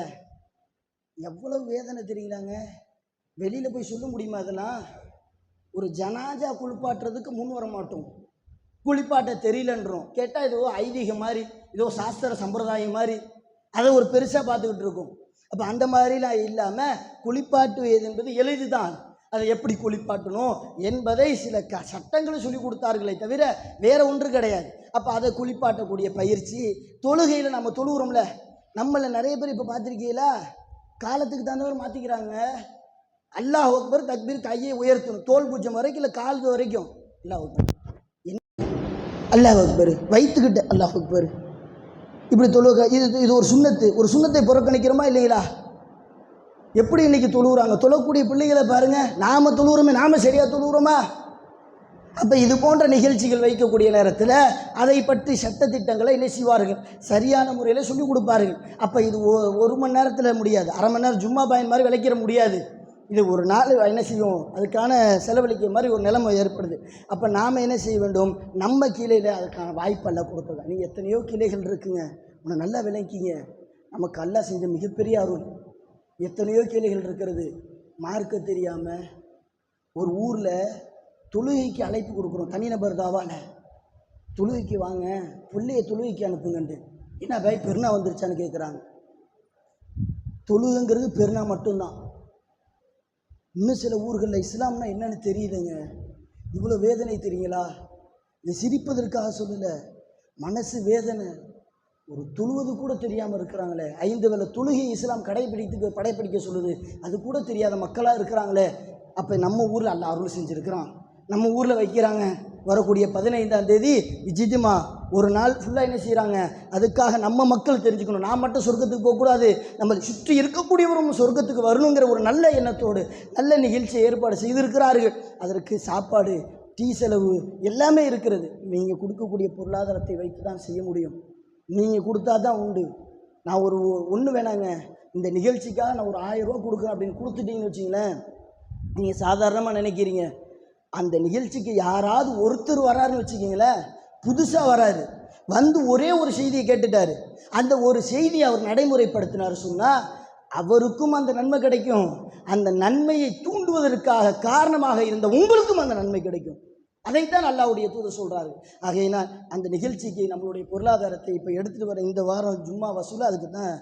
எவ்வளவு வேதனை தெரியலாங்க, வெளியில் போய் சொல்ல முடியுமா அதெல்லாம். ஒரு ஜனாஜா குளிப்பாட்டுறதுக்கு முன் வர மாட்டோம், குளிப்பாட்ட தெரியலன்றோம். கேட்டால் ஏதோ ஐதீகம் மாதிரி, ஏதோ சாஸ்திர சம்பிரதாயம் மாதிரி அதை ஒரு பெருசாக பார்த்துக்கிட்டு இருக்கோம். அப்போ அந்த மாதிரிலாம் இல்லாமல் குளிப்பாட்டுவது என்பது எளிதுதான். அதை எப்படி குளிப்பாட்டணும் என்பதை சில சட்டங்களை சொல்லி கொடுத்தார்களே தவிர வேறு ஒன்று கிடையாது. அப்போ அதை குளிப்பாட்டக்கூடிய பயிற்சி. தொழுகையில் நம்ம தொழுகிறோம்ல, நம்மளை நிறைய பேர் இப்போ பார்த்துருக்கீங்களா, காலத்துக்கு தகுந்தவர் மாற்றிக்கிறாங்க. அல்லாஹ் அக்பர் தக்பீர், கையை உயர்த்தணும் தோல் பூஜ்ஜம் வரைக்கும், இல்லை கால் வரைக்கும் அல்லாஹ் அக்பர், அல்லாஹ் அக்பர் வைத்துக்கிட்டு அல்லாஹ் அக்பர் இப்படி தொழுக. இது ஒரு சுன்னத்து. ஒரு சுன்னத்தை புறக்கணிக்கிறோமா இல்லைங்களா? எப்படி இன்றைக்கி தொழுகிறாங்க? தொழக்கூடிய பிள்ளைகளை பாருங்கள். நாம் தொழுகிறோமே, நாம் சரியாக தொழுகிறோமா? அப்போ இது போன்ற நிகழ்ச்சிகள் வைக்கக்கூடிய நேரத்தில் அதை பற்றி சட்டத்திட்டங்களை என்ன செய்வார்கள்? சரியான முறையில் சொல்லிக் கொடுப்பார்கள். அப்போ இது ஒரு மணி நேரத்தில் முடியாது, அரை மணி நேரம் ஜும்மா பாயின் மாதிரி விளைக்கிற முடியாது. இது ஒரு நாள் என்ன செய்யும், அதுக்கான செலவழிக்கிற மாதிரி ஒரு நிலைமை ஏற்படுது. அப்போ நாம் என்ன செய்ய வேண்டும்? நம்ம கீழையில் அதுக்கான வாய்ப்பெல்லாம் கொடுத்துருக்கோம். நீங்கள் எத்தனையோ கிளைகள் இருக்குங்க, உன்னை நல்லா விளங்கிங்க. நமக்கு அல்லாஹ் செஞ்ச மிகப்பெரிய அருள். எத்தனையோ கிளைகள் இருக்கிறது. மார்க்க தெரியாமல் ஒரு ஊரில் தொழுகைக்கு அழைப்பு கொடுக்குறோம், தனிநபர் தாவால். தொழுகைக்கு வாங்க, பிள்ளையை தொழுகைக்கு அனுப்புங்கன்ட்டு. என்ன பாய் பெருனா வந்துருச்சான்னு கேட்குறாங்க. தொழுகைங்கிறது பெருனா மட்டும்தான். இன்னும் சில ஊர்களில் இஸ்லாம்னா என்னன்னு தெரியுதுங்க. இவ்வளோ வேதனை தெரியுங்களா? இது சிரிப்பதற்காக சொல்லலை, மனசு வேதனை. ஒரு தொழுவது கூட தெரியாமல் இருக்கிறாங்களே. 5 வேளை தொழுகை இஸ்லாம் கடைப்பிடிக்க சொல்லுது, அது கூட தெரியாத மக்களாக இருக்கிறாங்களே. அப்போ நம்ம ஊரில் அல்லாஹ் அருள் செஞ்சுருக்கிறான். நம்ம ஊரில் வைக்கிறாங்க. வரக்கூடிய 15ஆம் தேதி இஜ்திமா, ஒரு நாள் ஃபுல்லாக என்ன செய்கிறாங்க? அதுக்காக நம்ம மக்கள் தெரிஞ்சுக்கணும். நான் மட்டும் சொர்க்கத்துக்கு போகக்கூடாது, நம்ம சுற்றி இருக்கக்கூடியவரும் சொர்க்கத்துக்கு வரணுங்கிற ஒரு நல்ல எண்ணத்தோடு நல்ல நிகழ்ச்சியை ஏற்பாடு செய்திருக்கிறார்கள். அதற்கு சாப்பாடு, டீ செலவு எல்லாமே இருக்கிறது. நீங்கள் கொடுக்கக்கூடிய பொருளாதாரத்தை வைத்து தான் செய்ய முடியும். நீங்கள் கொடுத்தா தான் உண்டு. நான் ஒன்று வேணாங்க, இந்த நிகழ்ச்சிக்காக நான் ஒரு 1000 ரூபா கொடுக்குறேன் அப்படின்னு கொடுத்துட்டீங்கன்னு வச்சிங்களேன், நீங்கள் சாதாரணமாக நினைக்கிறீங்க. அந்த நிகழ்ச்சிக்கு யாராவது ஒருத்தர் வராருன்னு வச்சுக்கிங்களேன், புதுசாக வராரு, வந்து ஒரே ஒரு செய்தியை கேட்டுட்டார், அந்த ஒரு செய்தியை அவர் நடைமுறைப்படுத்தினார் சொன்னால் அவருக்கும் அந்த நன்மை கிடைக்கும். அந்த நன்மையை தூண்டுவதற்காக காரணமாக இருந்த உங்களுக்கும் அந்த நன்மை கிடைக்கும். அதைத்தான் அல்லாஹ்வுடைய தூதர் சொல்கிறாரு. ஆகையினால் அந்த நிகழ்ச்சிக்கு நம்மளுடைய பொருளாதாரத்தை இப்போ எடுத்துகிட்டு வர இந்த வாரம் ஜும்மா வசூல் அதுக்கு தான்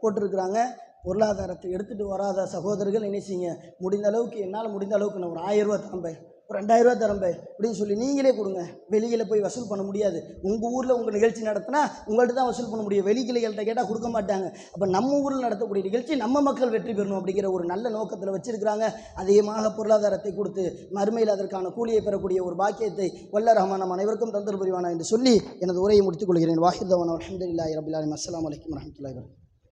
போட்டிருக்கிறாங்க. பொருளாதாரத்தை எடுத்துகிட்டு வராத சகோதரர்கள் என்ன செய்யுங்க, முடிந்த அளவுக்கு, என்னால் முடிந்த அளவுக்கு நான் ஒரு 1000 ரூபா தரம்பேன், ஒரு 2000 ரூபா தரம்பேன் அப்படின்னு சொல்லி நீங்களே கொடுங்க. வெளியில் போய் வசூல் பண்ண முடியாது. உங்கள் ஊரில் உங்கள் நிகழ்ச்சி நடத்தினா உங்கள்கிட்ட தான் வசூல் பண்ண முடியும். வெளிக்கிளைகள்கிட்ட கேட்டால் கொடுக்க மாட்டாங்க. அப்போ நம்ம ஊரில் நடத்தக்கூடிய நிகழ்ச்சி நம்ம மக்கள் வெற்றி பெறணும் அப்படிங்கிற ஒரு நல்ல நோக்கத்தில் வச்சுருக்கிறாங்க. அதிகமாக பொருளாதாரத்தை கொடுத்து மறுமையில் அதற்கான கூலியை பெறக்கூடிய ஒரு பாக்கியத்தை வல்ல ரஹ்மான் நம் அனைவருக்கும் தந்தல் புரிவானா என்று சொல்லி எனது உரையை முடித்துக் கொள்கிறேன். வாஹித் தவானா அல்ஹம்துலில்லாஹி ரப்பில் ஆலமீன். அஸ்ஸலாமு அலைக்கும் வரஹ்மத்துல்லாஹி வபரகாத்துஹு.